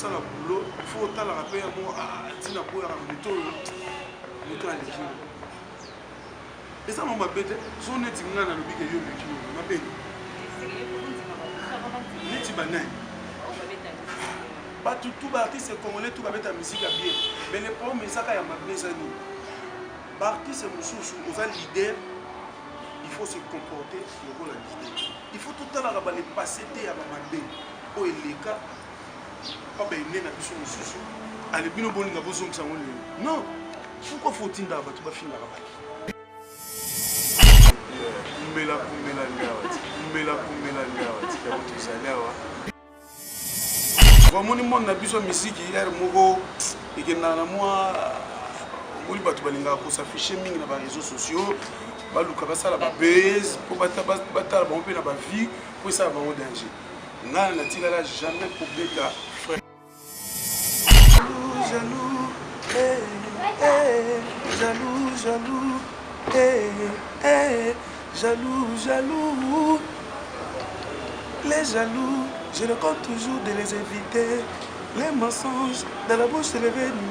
ça la boulot, il faut autant la rappeler à moi, tina pour la méthode à l'équilibre. Et ça, m'a bête, son est tingana le big et yo l'équilibre, ma bête. Neti banane. Pas tout artiste congolais, tout va mettre la musique à bien. Mais le problème, c'est qu'il y a ma bête. L'artiste est un leader, il faut se comporter le rôle de leader. Il faut tout le temps les passer à ma bête. Oh, il est cas. Pas bien, il y a une sous. Allez, bien au bon niveau, non. Pourquoi faut-il d'abord tu vas finir là-bas? Kumela wamoni mona biso misiki yar moko ikenda na moi oli batu balinga ko s'afficher mingi na ba réseaux sociaux baluka basala ba base pour batala ba mpe na ba vie pour ça ba en danger ngana na tingala jamais pour beta frère jaloux jaloux jaloux les jaloux. Je le compte toujours de les éviter. Les mensonges, dans la bouche, c'est une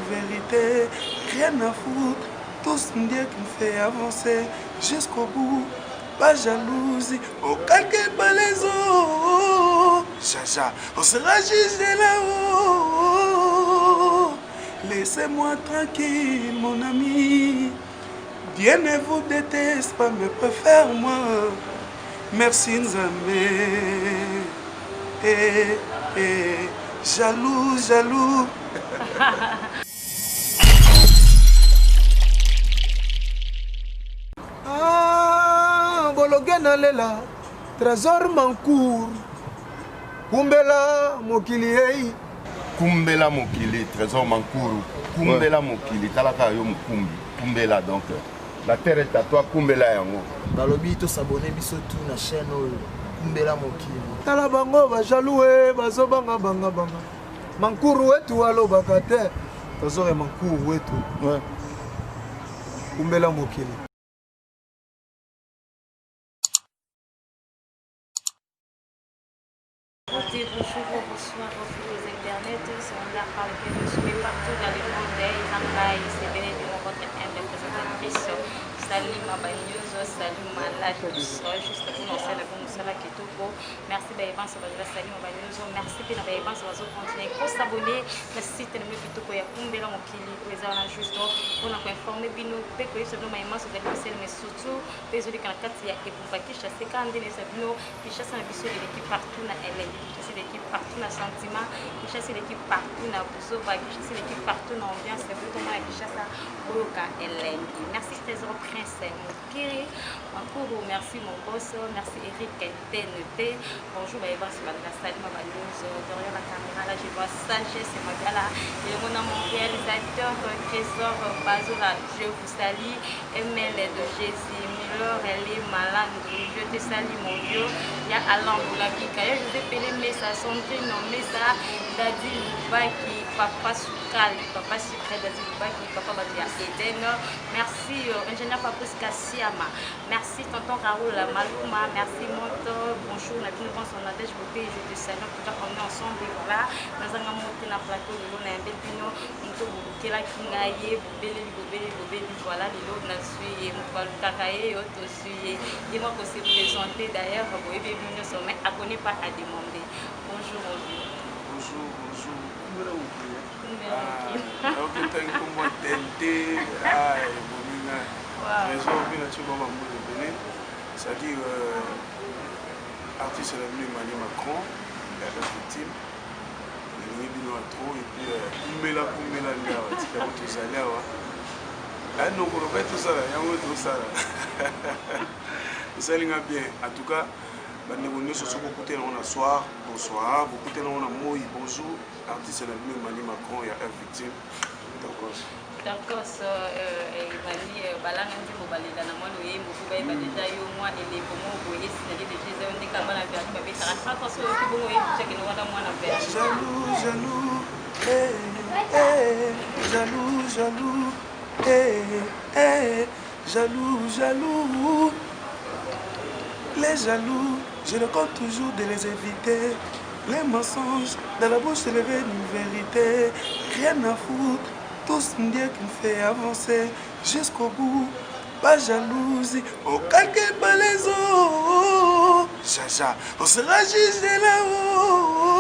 vérité. Rien à foutre, tout ce qui me fait avancer jusqu'au bout. Pas jalousie, on calcule pas les autres. Chacha, on sera jugé là-haut. Laissez-moi tranquille, mon ami. Dieu ne vous déteste pas, me préfère moi. Merci Nzambe. Jaloux. Bologena lela, trésor mancourt. Kumbela mokili. Kumbela mokili, trésor mancourt. Kumbela mokili, talaka yo mukumbi. Kumbela donc. La terre est à toi, Kumbela yango. Balobi to s'abonner biso tout na chaîne Kumbela mokili. Tala bango ba jaloux bazo banga. Mankuru wetu alo bakate. Tozore mankuru wetu. Ouais. Kumbela mokili. Bonsoir aux internets, c'est un art par lequel je suis partout dans le monde. C'est béni de votre humble présentatrice. Salut ma bagneuse, salut ma live, juste pour nous faire la Kitoko. Merci Baïban, ça va salut ma bagneuse. Merci pour Baïban, ça va continuer. Pour s'abonner, le site de Kitoko, il y a Kumbela Mokili, présent juste pour nous informer. Bino, Peko, il se nomme Maïman, ça va être mais surtout, désolé quand il y a Eboubaki, chassé quand il y a Sabino, qui chasse un bisou de l'équipe partout dans LA, qui chasse l'équipe partout dans Sentiment, qui chasse l'équipe partout dans Bouzoba, qui chasse l'équipe partout dans Ambiance, c'est pour moi qui chasse à Boloka LA. Merci Trésor Prince, mon Kiri, Mankuru, merci mon boss, merci Eric TNT. Bonjour, Baïban, c'est Madame Salim, ma news, derrière la caméra, là je vois Sagesse, c'est Magala, et mon réalisateur Trésor Bazola, je vous salue, ML de Jésus, Miller, elle est malade, je te salue mon vieux, il y a Alain Boulabika, je vais appeler Messa, Sandrine, Messa, Dadi Loubaki, Papa Soukal, Papa Sucré, Dadi Loubaki, Papa Badia Eden, merci ingénieur Fabrice Kassiama, merci tonton Raoul Malouma, merci Monto, bonjour, Nadine Vance, on a déjà voté, je te salue, en tout cas on est ensemble, voilà, dans un monté dans le plateau, on a un bébino, on te bouquet la kingaye, bobeli, voilà, les na suis Moukalukakaye, auto suis, et moi qu'on s'est présenté d'ailleurs, vous avez vu le sommet, à connaître pas à demander. Bonjour, bonjour. Bonjour. C'est-à-dire, artiste Emmanuel Macron, la victime, il est trop, et puis, Kumbela, non, on va tout ça, ça bien. En tout cas, nous sommes beaucoup de soir, bonsoir, beaucoup de moi, bonjour, artiste Emmanuel Macron, il y a un victime. D'accord, Emmanuel, Balangandi, Mobalida, Namanoé, Moubaï, Badija, moi, et les Bomo, Boye, c'est-à-dire des gens qui ont la vie à Babé, ça reste pas sur le Kibo et chaque fois dans moi, jaloux. Les jaloux, je le compte toujours de les éviter. Les mensonges dans la bouche élevée une vérité. Rien à foutre, tous me disent qu'il me fait avancer jusqu'au bout. Pas jalousie, on calcule pas les autres. Jaja, on sera jugé là-haut.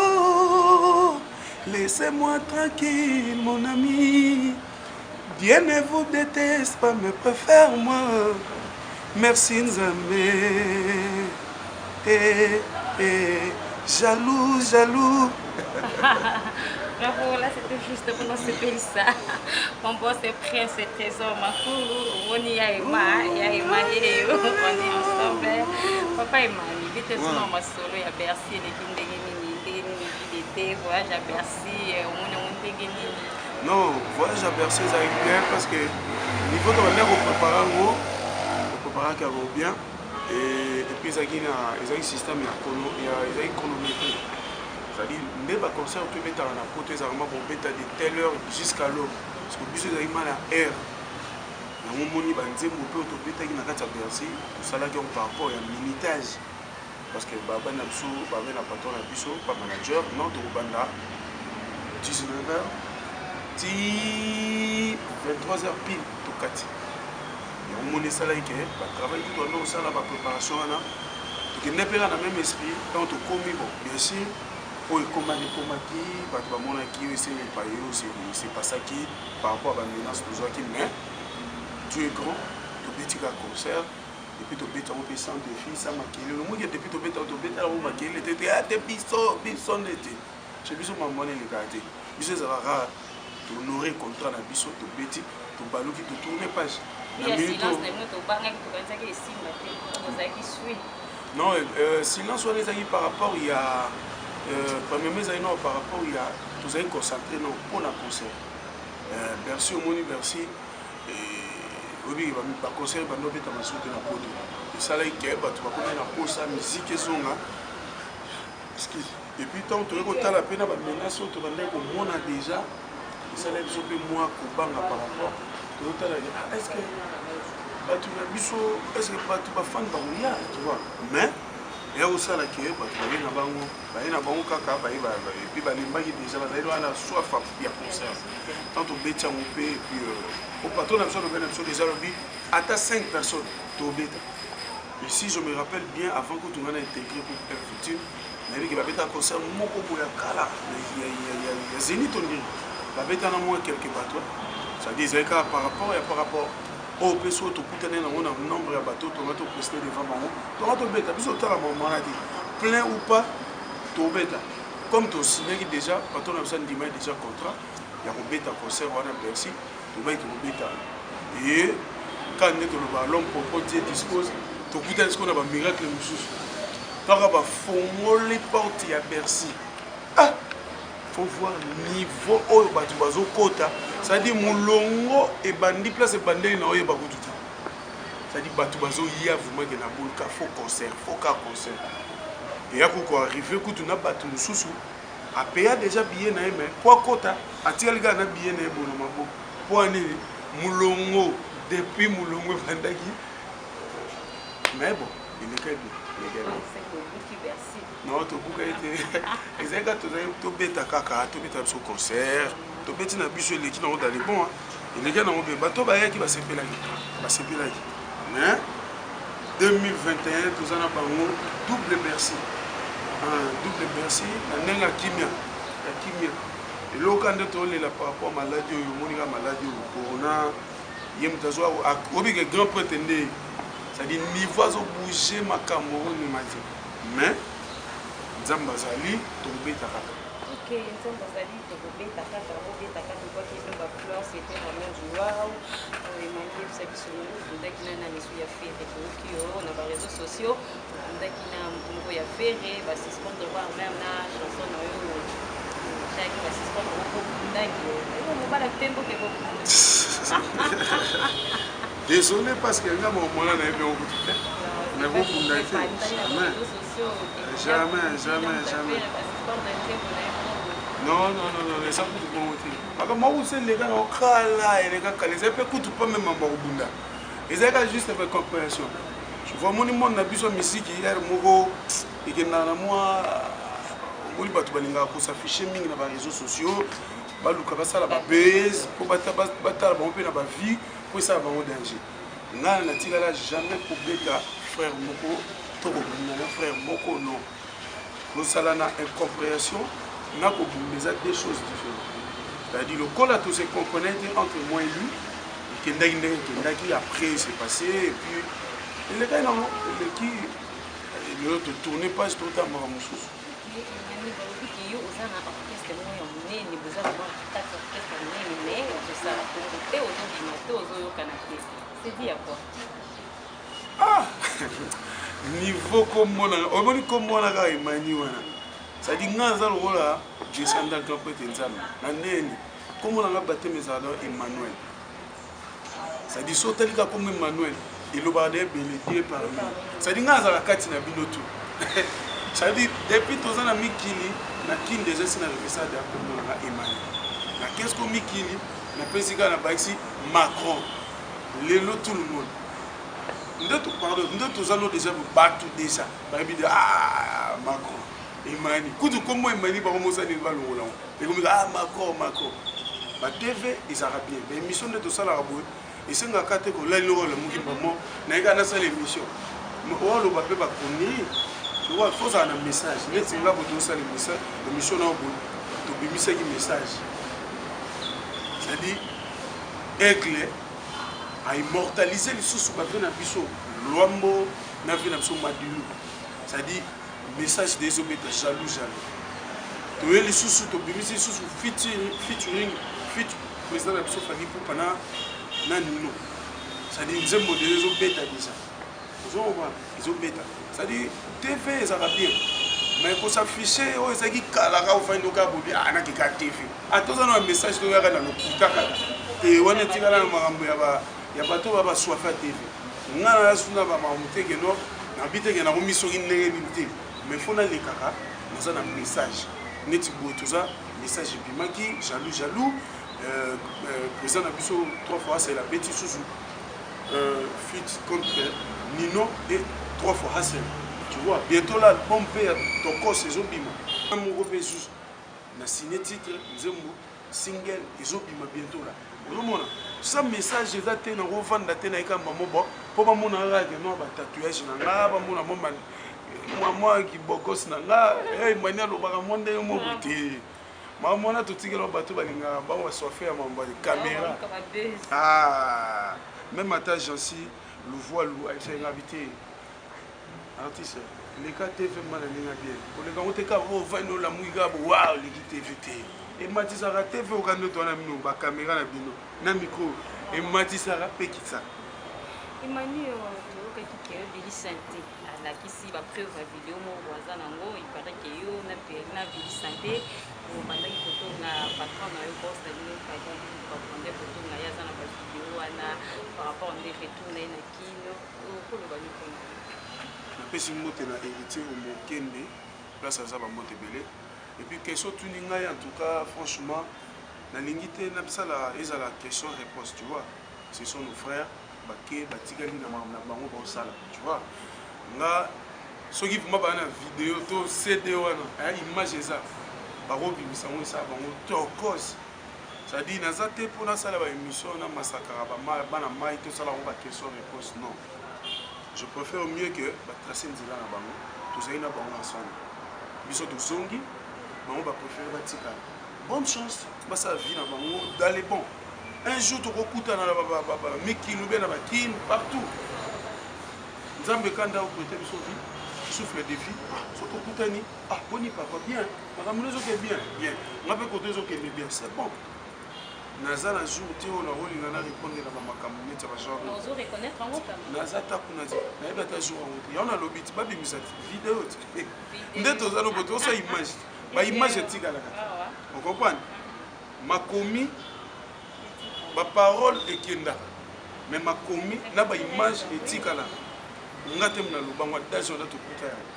Laissez-moi tranquille, mon ami. Dieu ne vous déteste pas, mais préfère moi. Merci Nzambe. Jaloux, jaloux. Bravo, là c'était juste pour nous séparer ça. Mon boss est prince et trésor, ma coulou. On y a Emma, on est ensemble. Papa et mamie, vite tout le monde solo, il y a Bercy, les Kindegini, voyage à Bercy, on est non, voyage à Bercy, ça arrive bien parce que il faut que on prépare bien. Et puis il y a un système chronométré. C'est-à-dire, les concerts peuvent être en côté de telle heure jusqu'à l'heure. Parce que plus ils mal à air. Il y a un moment où ils ont Bercy, tout ça là par rapport à un minutage. Parce que Baba Nabso, Baba Napaton Nabiso, pas manager, non, de Rubanda, 19h, 23h pile, tout 4. Il y a un moment où ça là qui est, travail tout dans ça là, la préparation là. Donc il n'est pas dans le même esprit, quand on commis, bon, bien sûr. Pour commander qui, c'est pas ça qui, par rapport à la menace de Zoaki, mais tu es grand, tu es un concert, et puis tu es un peu sans défi, ça maquille. Le monde qui est depuis tu es un maquille, tu es un bisson d'été. Je suis un monnaie les gars. Je suis rare, tu honorer le contrat dans bisson, tu es petit, tu balou qui te tourne page. Il y a silence des mots, tu as qui suit. Non, silence on est par rapport, il y a. Premièrement, par rapport, il y a tous les concentrés pour la concert. Bercy, au monde, Bercy, oui, le concert, il va nous mettre en masse de la pote. Et ça, là, il y a la musique et son. Et puis, tant que tu as la peine, tu as déjà, et ça, là, il faut que moi, par rapport. Est-ce que tu vas fan de tu vois? Mais, il y a aussi la qui est, il y a un kaka, et puis il déjà la soif à concert. Tant au bêta, on peut, et puis au patron, on a déjà à ta 5 personnes, tu au bêta. Ici, je me rappelle bien, avant que tu m'aies intégré pour le futur, il y avait un concert, il y a Zénith, il y avait un moins quelques bateaux. Ça disait par rapport. Oh, parce que tu as un nombre de bateaux, tu vas te prester devant moi. Tu vas te bêta, puis tu as mon maladie. Plein ou pas, tu vas bêta. Comme tu as signé déjà, quand on a déjà contrat, il y a un bêta concert, on a Bercy, tu vas être bêta. Et quand tu as l'homme pour Dieu dispose, tu as ce qu'on a un miracle. Tu as un les portes à Bercy. Ah! Il faut voir le niveau où tu vas kota. C'est-à-dire Moulongo et Bandi place et Bandi na oye bakutu. C'est-à-dire batu bazo ya vraiment que na bolka faut concert, faut ka concert. Et ya ko arriver ko tu na batu mususu a payer déjà billet na mais pour kota atika liga na billet na bono mabo. Pour ani Moulongo depuis Moulongo Bandaki. Mais bon, il est quand même. Non, tu as été. Les gars, tu as été caca, tu as été sur concert, tu as été dans le bus qui est dans les bons. Et les gars, on va bateau qui va se péler. Mais 2021, tout ça, on a double Bercy. Double Bercy, on a la Kimia. Et là, quand on est là par rapport à la maladie, corona, il y a un grand prétendant. C'est-à-dire, il va bouger ma caméra. Mais, Nzamba Zali, tombé Takaka. Ok, Nzamba Zali, tombé Takaka, tu vois qu'il y a une fleur, c'était vraiment du waouh. On est manqué de sa vie sur nous, on a qui n'a pas mis fait, on a les réseaux sociaux, on a qui n'a pas fait, c'est ce qu'on doit voir même la chanson, chaque fois, c'est ce qu'on doit voir, désolé parce que là, mon moment là, on a eu beaucoup de temps. Mais vous pouvez jamais. Non, les gens ne vont pas. Parce que moi, aussi, les gars, on crala et les gars, les gens ne pas même en Bunda. Les gars, juste avec compréhension. Je vois mon monde n'a plus de musique hier, Mogo, et qu'il y a moi, omoni bato balingaka kosafishe mingi na baréseaux sociaux baluka basala babase mpo batala bango mpe na bavie mpo esala bango danger ngai natikala jamais kobeta frère moko to kobundana frère moko non kosala na incompréhension na kobunda eza deux choses différentes c'est-à-dire lokola tose compromettre entre moi et lui ekendaki ndenge ekendaki après c'est passé et puis elekai nango eleki lelo totourne page totambaka mosusu niveau komonaka omoni komonaka emani wana sadi nga aza lokola descendant mpe nzambe na ndeni komonanga bateme ezala don Emmanuel sadi so otalika komo Emmanuel elobaka de ebele die parmi sadi nga azala kati na bino tu sadi depuis toza na mikili na kini deja si na repesa de akomonanga Emmanuel na qu'est-ce que mikili napesi kaka na bakisi Macron lelo tout le monde nde toza no déjà bato déjà bayebi de Macron Emani kutu komo Emani bakomosani balongola ngo ekomika Macron ba TV ezaka bien ba émission nde tosalaka boye esengaka te kolali lokola mokimba mo nayeka nasala émission oloba mpe bakoni towa fozala na message neti nga bo tosala émission na boye tobimisaki message c'est-à-dire aigle a immortalisé lisusu bato na biso lwambo na vie na biso madilu c'est-à-dire message des obéta jaloux toye lisusu tobimisi lisusu featuring président na biso Fally Ipupa na nino c'est-à-dire nzembo de ezobeta déjà ozomona ezobeta c'est-à-dire TV ezaka bien mais kosafishe oyo ezalaki kalaka ofandi oka bobi nakeka TV toza na message toyaka na lokuta kaka te wana etikala na makambo ya bato babaswafe ya TV nga nasuna bamakambo teke no nabi teke nakomi soki ndenge nini te mais fo nalekaka naza na message neti boye toza message ebimaki jaloux président na biso 3 fois asala beti susu fit contre Nino et 3 fois Hassel tu vois bientôt là l'album mpe ya tokos ezobima moko mpe susu na signé titre nzembo single ezobima bientôt là ozomona sa message eza te na kovanda te na ekamba mobo mpo bamona kaka no batatouage na nga bamona mwa kibokos na nga mani alobaka mwa ndenge moko te mamona totikela bato balingaka bango baswafe ya mambo ya caméra même ata jansi luvoilu aesengabi te artiste leka TV mana ndenge bien koleka ngo te kaka ovandi olamuki kaka bowa oleki TV te ematisaka TV okandi otwana bino bacaméra na bino na micro ematisaka mpe kisaka Emmanuel toyokaki ke obelisa te alakisi bapreuve ya video moko aza nango ipare ke yo na belisa te obandaki kotonga patron na yo kostaline bakonde kotonga ye aza na bavideo wana par rapport nde retour na ye na kino okoloba nikona napesi mbote na héritier omokende place aza bambote ebele epuis question tuni ngai en tout cas franchement nalingi te nabisala ezala question réponse tu vois ce sont nos frères bake batikali na bango baosala tu vois nga soki vraimen baa na video to CD wana aya image eza bakobimisa ngo esala bango tokos c'est-à-dire naza te mpo nasala baémission na masakaka bana mai tosala ngo baquestion réponse non je préfère mieux que batrace nzela na bango tozali na bango ensemble biso tozongi bango bapréféré batikala bonne chance basala vie na bango dans les bons un jour tokokutana na mikili ube na bakini partout nzambe kanda oprete biso vie souffle de vie so tokutani boni papa bien makambo ezoke bien nga mpe koto ezokende bien c'est bon naza na jour te oyo nakolinga na répondre na bamakambo neti ya bagenre naza ta kuna te nayebi ata jour yango te yango nalobi ti babimisa video te nde toza lobo tosa image baimage etikalaka okomprendre makomi baparole ekendaka mais makomi na baimage etikala nga te mna lobango adaje oda tokuta yango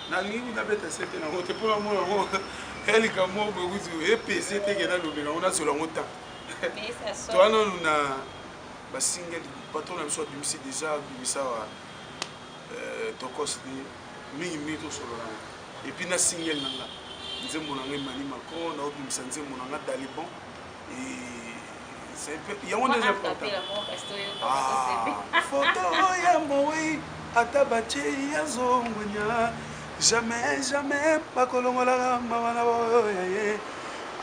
nalingi nabeta sete nango te mpona mona yango elika mo bokuti epese teke nalobela ngo nasola yango temps toananu basingle patron na biso abimisi déjà abimisa tokos de mingi tosolola et puis na single nanga nzembo nanga Emmanuel Macron na obimisa nzembo nanga Dalibon et c'est un peu il y a un déjà photo ya moi atabache ya zongonya jamais bakolongola mabana boye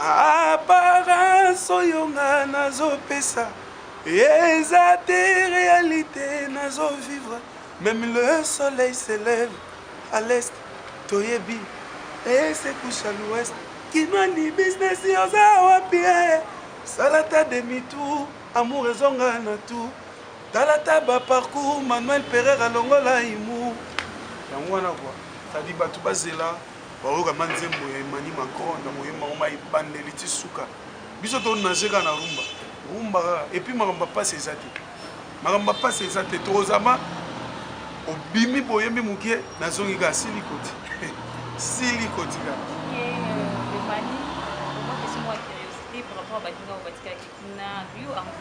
apparence oyonga nazopesa eza te réalité nazovivre même le soleil se lève à l'est toyebi et se couche à l'ouest kinwani business yoza wapi salata demi-tour amour ezonga na tout talata baparcours Manuel Pereira longola imu yango wana kwa tadi bato bazela baoyoka manzembo ya Emmanuel Macron na moyemba oma ebandeli ti suka biso tonazeka na rumba et puis makambo pasi eza te makambo pasi eza te tozama obimi boyembi moke nazongi ka silikoti silikoti ka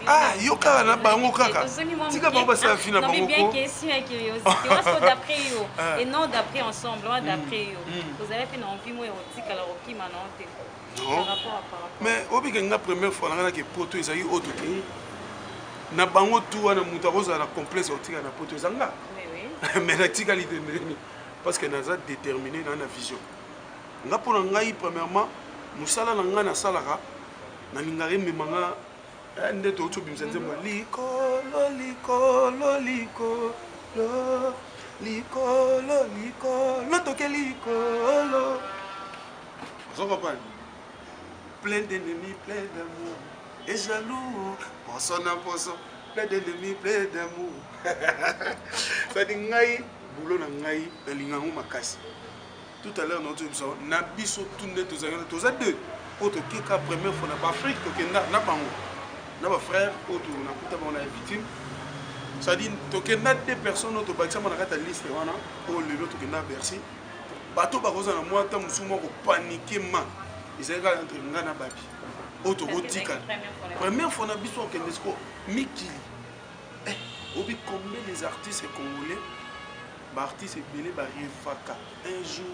ah yo kaka na bango kaka tika bango basala fina bango bien question et curiosité on d'après yo et non d'après ensemble on d'après yo vous avez fait envie moi tika la roki maintenant par rapport à mais obike nga première fois na ke poto ezali autre que na bango tout wana muta roza na complexe otika na poto ezanga mais la tika li parce que naza déterminé dans la vision nga pona ngai premièrement musala na nga na salaka na lingare memanga nde to to bimisa nzembo likolo likolo likolo likolo likolo toke likolo vous comprenez plein d'ennemis plein d'amour et jaloux poisson na poisson plein d'ennemis plein d'amour ça dit ngai boulot na ngai na lingango makasi tout à l'heure na biso tunde toza deux autre qui ka première fois na Afrique to kenda na bango na ba frère autre na kuta ba na victime ça dit to kenda deux personnes auto bakisa na kata liste wana o lelo to kenda Bercy bato ba koza na mwata musumo ko paniquer ma izaka entre nga na babi auto botika première fois na biso kenda sko miki obi combien les artistes congolais ba artistes belé ba rifaka un jour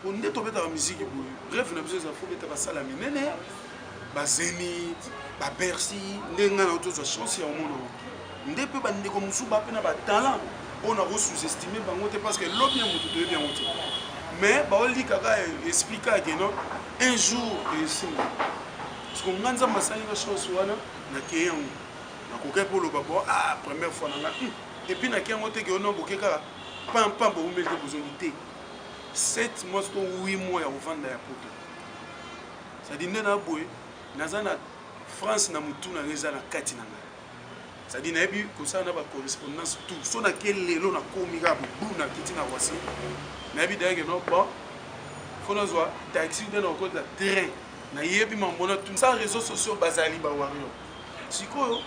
on est tombé dans la musique. Bref, on a besoin d'infos, mais tu vas ça la minene. Bah Zénith, bah Bercy, n'enga na autre chance ya au monde. Ndé peut bande comme souba pena ba talent. On a sous-estimé bangote parce que l'homme bien mutu de bien mutu. Mais bah on dit kaka expliquer que non un jour et ici. Parce qu'on nganza masani na chance wana na keyango. Na koka pour le babo ah première fois na et puis na keyango te que on a bokeka pam bo umeli besoin de 7 mois ou 8 mois ya kovanda ya poto sadi nde na boye naza na France na mutu na eza na kati na ngai sadi nayebi kosala na bacorrespondance tout so nake lelo nakomi kaka bobu na kiti na Roissy nayebi dayeke no bon fo nazwa taxi nde na kokota train nayebi mambona tout sans réseaux sociaux bazali bawarrior sikoyo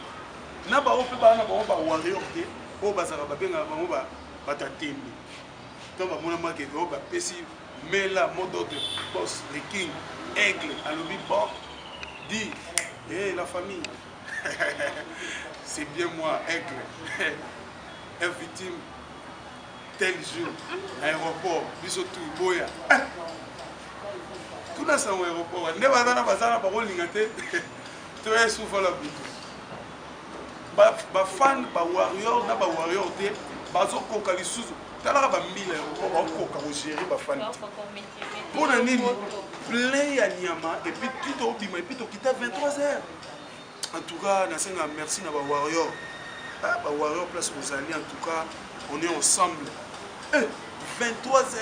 na bao mpe bana bango bawarrior te oyo bazalaka babengaka bango batatembe quand on a marqué que bah pesi mais là mot d'ordre boss le king aigle à l'obi bon dit et la famille c'est bien moi aigle un victime tel jour aéroport biso tout boya tout dans son aéroport ne va dans bazana ba rolingate to est souffle la butu ba fan ba warrior na ba warrior te bazo koka lisusu talaka ba 1000 euros ba koka ko gérer ba fan pour na nini plein ya nyama et puis tout au bima et puis to kita 23h en tout cas na senga merci na ba warrior ba warrior place Rosalie en tout cas on est ensemble 23h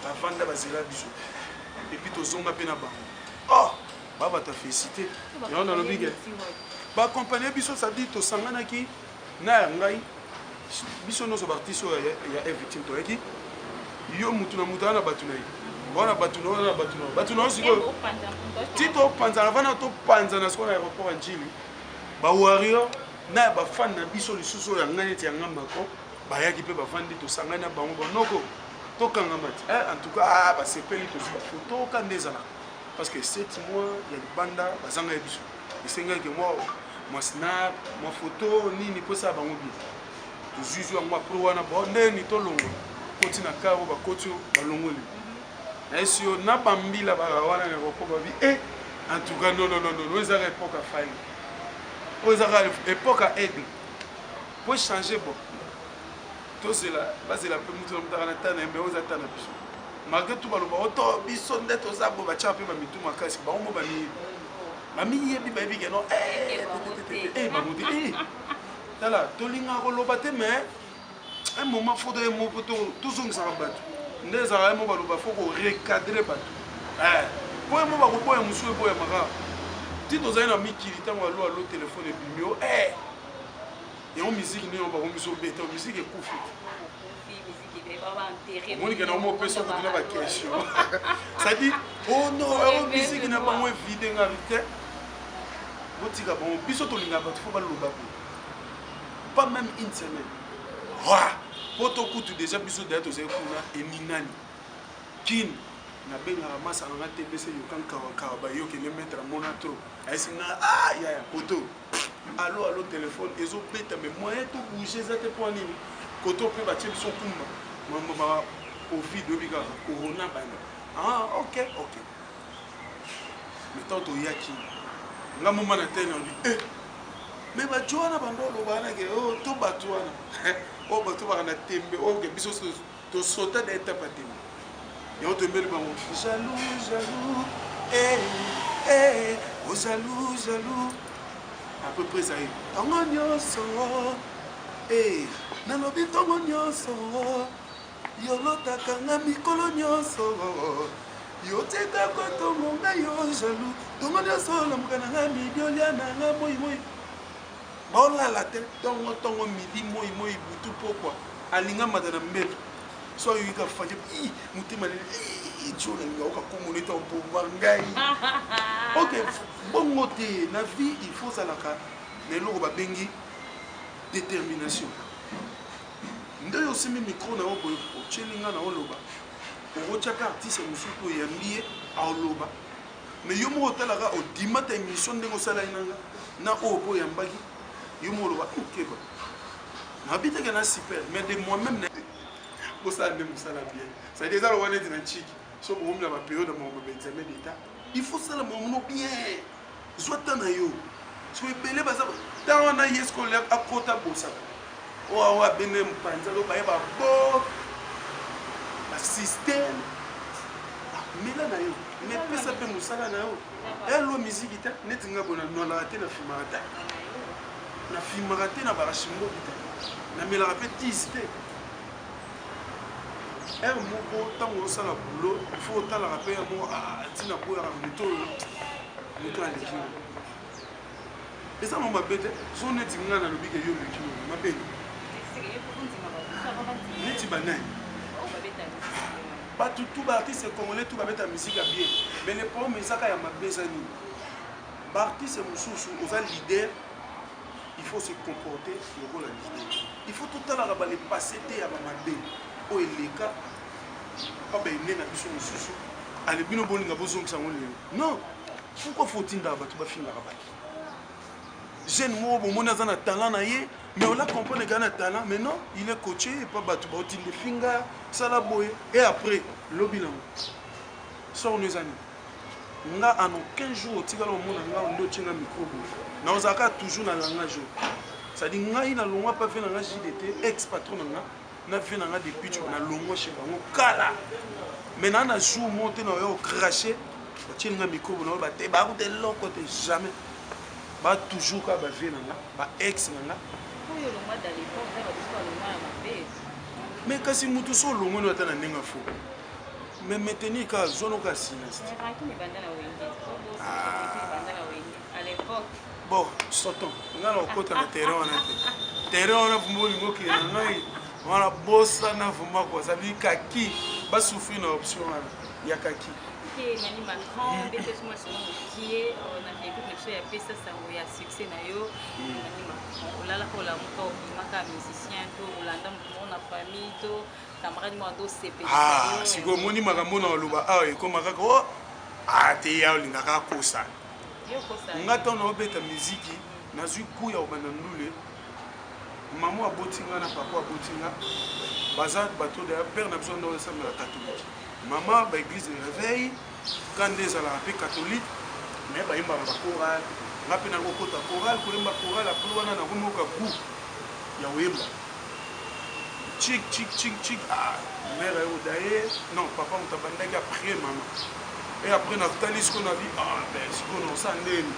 ba vanda ba zela biso et puis to zonga pe na bango oh baba ta félicité et on a le big ba accompagner biso ça dit to sangana ki na ngai biso no so artiste ya everything to eki yo mutu na mutu na batu na yi wana batu na siko tito panza na vana to panza na siko na aéroport en Chili ba warrior na ba fan na biso lisusu ya ngani ti ngamba ko ba yaki pe ba fan di to sangana bango bonoko to kanga mati en tout cas ba sepeli to ba photo ka ndezana parce que 7 mois ya banda bazanga biso isenga ke moi moi snap moi photo nini po ça bango bi to juju moi pro wana bon ndeni to longo koti na karo ba koti ba longoli na esio na bambila ba wana ne ko ba bi en tout cas non ça époque à faille ça époque à aigle pour changer bon tout cela base la peu mutu na tana mais aux atana biso malgré tout baloba auto biso ndeto za bo ba chape ba mitu makasi ba mo ba ni mami yebi ba bi keno ba muti tala tolinga ko loba te mais un moment faut de mo poto toujours ça ba nde za mo ba loba faut ko recadrer ba pour mo ba ko boya musu e boya maka tito za na mikili tango alo téléphone e bimio et en musique nous on va miso beta musique est coufu on dit que non on peut se poser la question ça dit oh non la musique n'a pas moins vide en réalité botika bon biso to linga ba faut pas loba pas même une semaine wa poto kutu déjà biso d'être aux ekuna et minani kin na benga masa na TBC yo kan kawa ba yo ke le mettre mon atro asinga ya poto allo téléphone ezo beta mais moyen to bouger ça te point nini koto pe ba tsheli so kumba mama covid obika corona bana ok mais tant to yaki nga mama na tena ndi mais ba joana bandolo bana ke to batwana bato ba na tembe ke biso to sota d'être pas tembe et on te met le ballon jaloux oh jaloux à peu près ça y est tongo nyonso nalobi tongo nyonso yolotaka nga mikolo nyonso yotika kotongo nga yo jaloux tongo nyonso lamuka na nga midiolia na nga moi baolala te tongo midi moi butu pokwa alinga madana mbeto so yoyika faje mutima ijo nalinga okakomoneta opova ngai ok bongo te na vie il faut zalaka na eloko babengi détermination nde oyo osimbi micro na yo boye otyelinga na oloba okotyaka artiste mosusu to oyambi ye aoloba mais yo moko otalaka odimata émission ndenge osalaki nanga na oyo po oyambaki yo moko oloba okeba nabitaka na super mais de moi-même osala nde mosala bien c'est-à-dire eza loba neti na ntiki so bokomi na bapériode ya makambo baexamen d'état il faut sala mamono bien zwa ta na yo so ebele baza ntango wana ye scolaire akota bosaka oyo abende mopanzi alo bayeba bo basystème mela na yo mais pesa mpe mosala na yo elo miziki te neti nga bona nolaka te na filmaka te na barashimboki te namelaka mpe tisi te ere moko ntango osala boulot il faut otalaka mpe yango ntina boyaka moto aleki eza mo mabe te so neti nga nalobi ke yo oleki mabe neti banani bato tu baartiste congolais tu babeta misika bien mais le problème ezaka ya mabe eza nini baartiste mosusu oza leader il faut se comporter lokola leader il faut totalaka balepase te ya bamabe oyo eleka papa ene na biso mosusu alebino bolinga bozongisa ngo lelo non pourquoi faut tindaka bato bafingaka bato jeune moko bomoni aza na talent na ye mais ola comprendre kaka na talent mais non il est coaché epa bato baotinde finga sala boye et après lobi nango sorno ezani nga en aucun jour otikala omona nga nde otienga micro boye naozalaka toujours na langage oyo c'est-à-dire ngai nalongwa mpa ve nanga JDT ex patron nanga na ve nanga depuis tu na longwa chez bango kala mais na jour mo te na yo cracher batienga micro na ba te ba te loko te jamais ba toujours ka ba ve nanga ba ex nanga oyo longwa dans l'époque ba biso longwa na mabe mais kasi mutu so longwa no ata na ndenga fo mais maintenir ka zono ka sinistre à l'époque bon sortons nga na okota na terrain wana te terrain wana vumolingo ke na ngai wana bosa na vuma kwa sabi kaki ba souffrir na option wana ya kaki ke nani Macron bete moi son qui est on a fait quelque chose ya pesa sango ya succès na yo nani Macron olala ko la moto maka musicien to olanda mo na famille to camarade mo do CP siko moni makambo na loba e koma kaka te ya olingaka kosa nga ntango na obeta miziki nazwi kuya obanda ndule mama abotinga na papa abotinga baza bato de père na biso ndo esamela catholique mama ba église de réveil quand nde ezalaka mpe catholique mais bayembaka bachoral nga mpe nakokota choral koyemba choral apres wana nakomoka gu ya koyemba chik mère odaye non papa moto abandaki après mama et après natali siko na vi siko nosa ndeni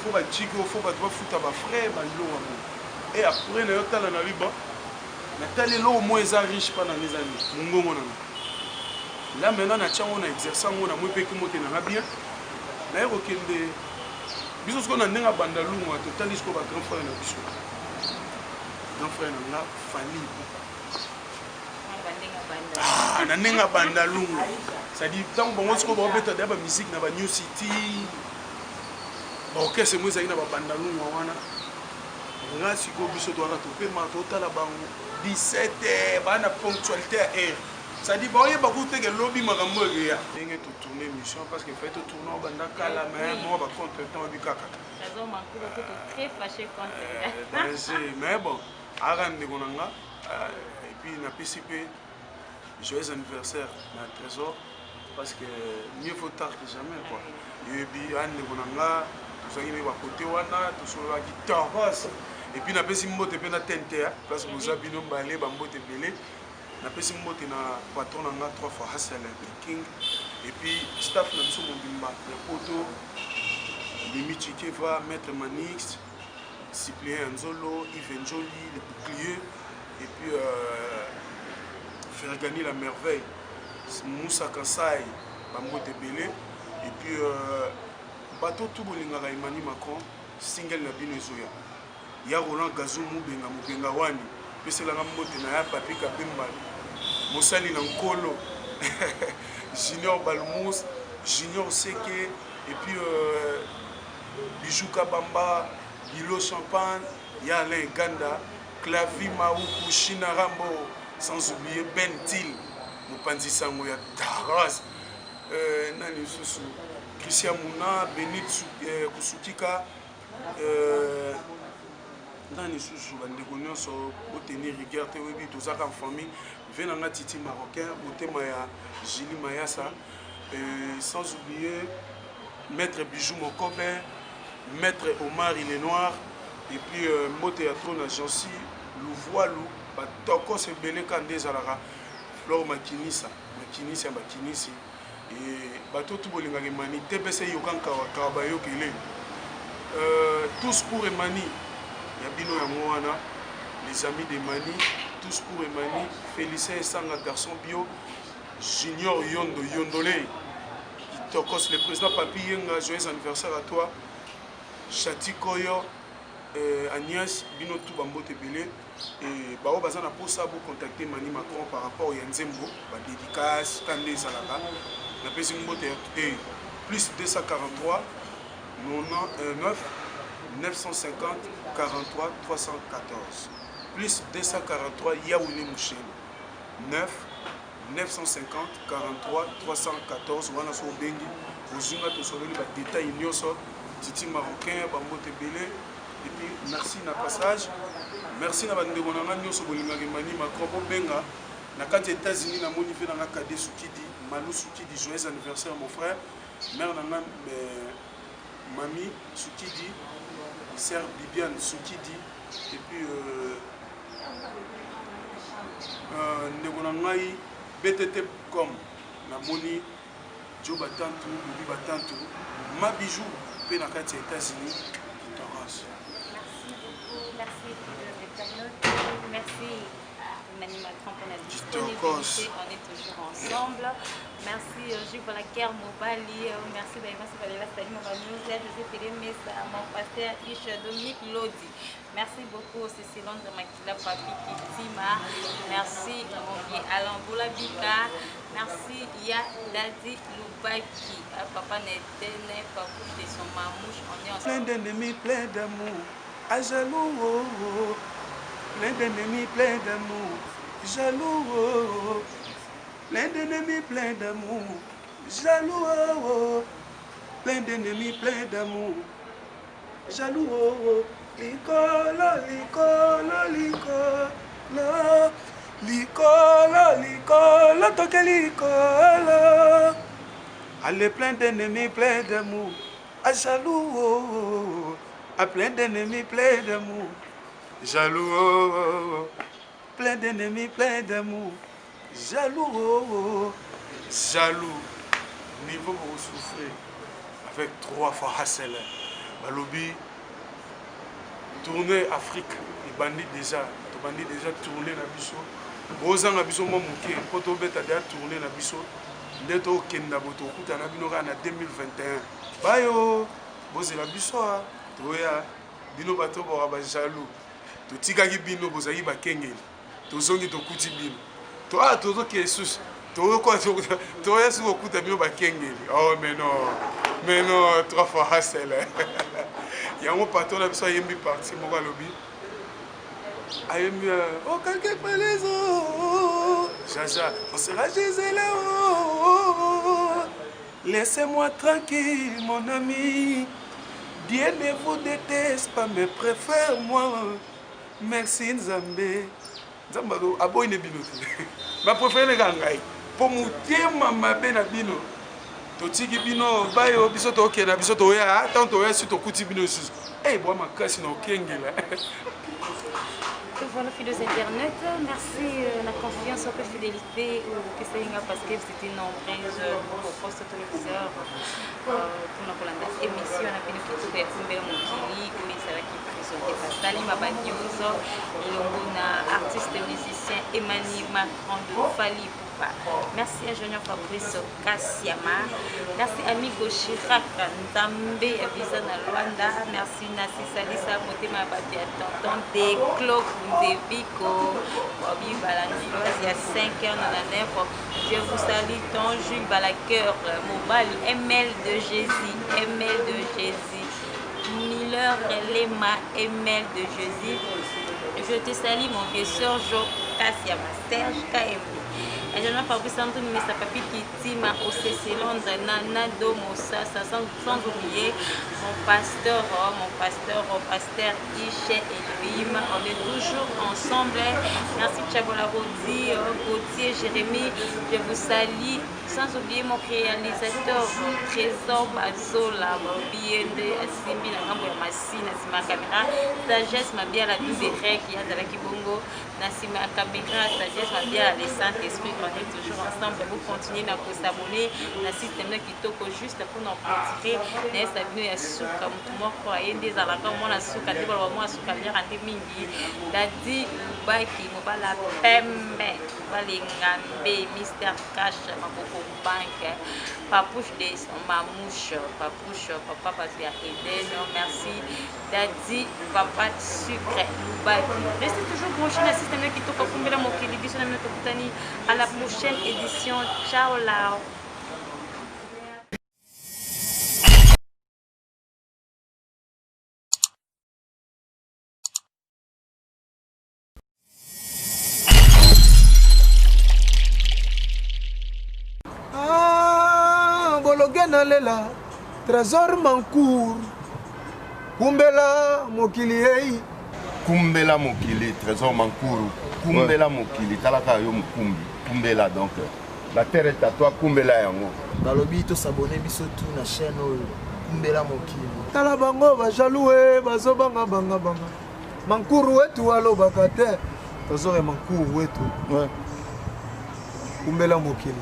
fo bachiki fo bato bafuta bafrère balilonga mo et après nayotala na liba natali eloko mo eza riche mpa nanga eza mongongo nanga là maintenant natiango na exerce yango na moi mpeki mote nanga bien naye kokende biso siko na ndenge abanda lungwa totali siko bagrand frère na biso grand frère nanga fali na ndenge abanda lungu c'est-à-dire ntango bango siko baobeta deya bamusike na banew city baorchestre mo ezali na babanda lungwa wana nga siko biso toaka topema totala bango 17h baa na ponctualité ya aire c'est-à-dire baoyeba kuteke lobi makambo ekeya ndenge totourne émission parce que fai totourne obanda kala mais mo bacontretemps obi kaka mais bon aka ndeko na nga et puis napesi mpe joyeux anniversaire na trésor parce que mieux faut tard que jamais quoi yebi andeko na nga tozalaki na bakote wana tosololaki torose et puis napesi mbote mpe na tente place boza bino mbale bambote ebele napesi mbote na patron na nga 3 fois hasel king et puis staff na biso mobimba ya poto Mimi Chikeva, Maître Manix, Cyprien Nzolo, Yves Njoli, le bouclier et puis Fergani la merveille, Moussa Kansai, Bambote Belé et puis bateau tout bolingaka Emmanuel Macron, single na bino ezoya. Ya Roland Gazou Mubenga Wani, peselanga mbote na ya Papi Kabemba, Mosali na Nkolo, Junior Balmous, Junior Seke et puis Bijou Kabamba, Bilo Champagne, ya Alain Ganda, Clavi Maoukou, China Rambo, sans oublier Ben Til, Mopanzi Sango ya Taras, Nani Susu, Christian Mouna, Benit Kusukika, Nani Susu, Bandeko Nyonso, Oteni Rigueur, Tewebi, Tozaka en famille, Venanga Titi Marocain, Otema ya Gili Mayasa, sans oublier Maître Bijou Mokobe, Maître Omar il est noir, et puis Mote Théâtre Jansi, Louvoilou, Batoko se belé Kandé Zalara, Flore Makinisa, Makinisi, et Bato Toubolinga Mani, TBC Yogan Kawabayo Kele, tous pour Emani, Yabino Yamouana, les amis de Mani, tous pour Emani, Félicien Sanga Garçon Bio, Junior Yondo Yondole, Tokos, le président Papi Yenga, joyeux anniversaire à toi. Chati Koyo, Agnès, Bino Toubambote Belé, et Bao Bazana pour ça, vous contacter Mani Macron par rapport au Yanzembo, la dédicace, Kandé Zalaka, la Pésimbote et plus 243 9 950 43 314, plus 243 Yaouli Mouchen, 9 950 43 314, Wana So Bengi, Ozunga Tosololi, les détails Nyoso. Titi Marocain, Bambote Belé, et puis merci na passage, merci na bande bonanga nyoso bolinga Mani Macron Benga, na kati États-Unis na moni fait na Kade Soukidi, Malou Soukidi, joyeux anniversaire mon frère, mère nanga Mami Soukidi, sœur Bibiane Soukidi, et puis ndebonangai BTT comme na moni Joe Batantou, Bibi Batantou, ma bijou. Merci beaucoup, merci les internautes, merci Emmanuel Macron pour la disponibilité, on est toujours ensemble. Merci Jules pour la guerre Mobali, merci Baïva Valéla Salim Movanou, José Félé Messa, mon pasteur Ish Dominique Lodi. Merci beaucoup Cécile de Makila Papi Kitima, merci mon vieux Alain Boulabika, merci Ya Dadi Loubaki, papa n'est pas pour de son mamouche, on est ensemble. Plein d'ennemis, plein d'amour, à jaloux, plein d'ennemis, plein d'amour, jaloux, plein d'ennemis, plein d'amour, jaloux, plein d'ennemis, plein d'amour, jaloux, likolo, likolo, likolo, likolo, likolo, toke likolo. Allez, plein d'ennemis, plein d'amour. À jaloux, oh, à plein d'ennemis, plein d'amour. Jaloux, oh, oh, plein d'ennemis, plein d'amour. Jaloux, oh, oh, jaloux. Niveau pour souffrir. Avec 3 fois Hassel. Balobi, tourner Afrique. Les bandits déjà. Les bandits déjà tourné dans Bisso. Bozan Abisso, mon mouké. Quand on a déjà tourné dans Bisso. Ndeto Kenda Boto, Koutana Binora en 2021. Bayo, Bozela Bisso, Toya, Bino Bato Boraba Jalou. To Tigagi Bino, Bozaï Bakengel. To Zongi to Kuti Bino. To A, Tozo Kesus. To quoi, Toya sur Kouta Bino Bakengel. Oh, mais non, 3 fois Hassel. Il y a un patron là, il y a un parti, mon lobby. Oh, quelqu'un fait les eaux. Jaja, on sera Gisèle là-haut. Laissez-moi tranquille, mon ami. Dieu ne vous déteste pas, mais préfère moi. Merci Nzambé. Nzambado, aboy ne bino. Ma préfère les gangai. Pour moutir ma bena bino. Totiki bino, bayo, biso to okena, biso to ya, tant to ya sur to kuti bino sus. Eh, bois ma casse no kengela. Voilà, fidèles internautes, merci de la confiance et la fidélité que c'est parce que c'était nombreuses pour poste téléviseur pour notre émission na bino kitu ya kumbe mukili oui ça va qui présenté par Salima Banyozo ilongona artiste musicien Emmanuel Macron de Fali. Merci à Junior Fabrice Kassiama, merci Amigo Chirac Nzambe Visa na Luanda, merci Nassi Salisa Motema Bati Tonton de Clock Ndeviko Bobby Balandiloise, il y a 5h99. Je vous salue ton Jules Balaqueur Mobali, ML de Jésus, ML de Jésus, Miller Lema, ML de Jésus. Je te salue mon vieux sœur Jo Kassiama, Serge KM. Et je n'ai pas pu sentir Mr. Papi Kitima au CC Londres, Nana Domosa, sans oublier mon pasteur Ishe Elohim. On est toujours ensemble. Merci Tchabola Rodi, Gauthier, Jérémy. Je vous salue. Sans oublier mon réalisateur Trésor Bazola, Biende, Simbi, la Gambo ya Massina, Sima Caméra, Sagesse, ma bien la douce règles, il y a de la Kibongo, Nassima Caméra, Sagesse, ma bien les Saint-Esprit, on est toujours ensemble. Vous continuez à vous abonner, na système qui toque juste pour nous retirer. N'est-ce pas, nous y a souka, tout le monde croyait des alaka, moi la souka, des balles, moi la souka, bien rentré mingi, Dadi, Baki, Mobala, Pembe, Valingambe, Mister Cash, Maboko. Banque, Papouche de Mamouche, Papouche, Papa Patia Eden, merci, Daddy, Papa Sucre, restez toujours branchés dans le système qui toque à Kumbela Mokili, à la prochaine édition. Ciao là. Lela Trésor Mancour Kumbela Mokili hey Kumbela Mokili Trésor Mancour Kumbela Mokili talaka yo mukumbi Kumbela donc la terre est à toi Kumbela yango balobi to s'abonner biso tout na chaîne Kumbela Mokili tala bango ba jaloué bazo banga Mancour wetu alo bakate Trésor Mancour wetu Kumbela Mokili.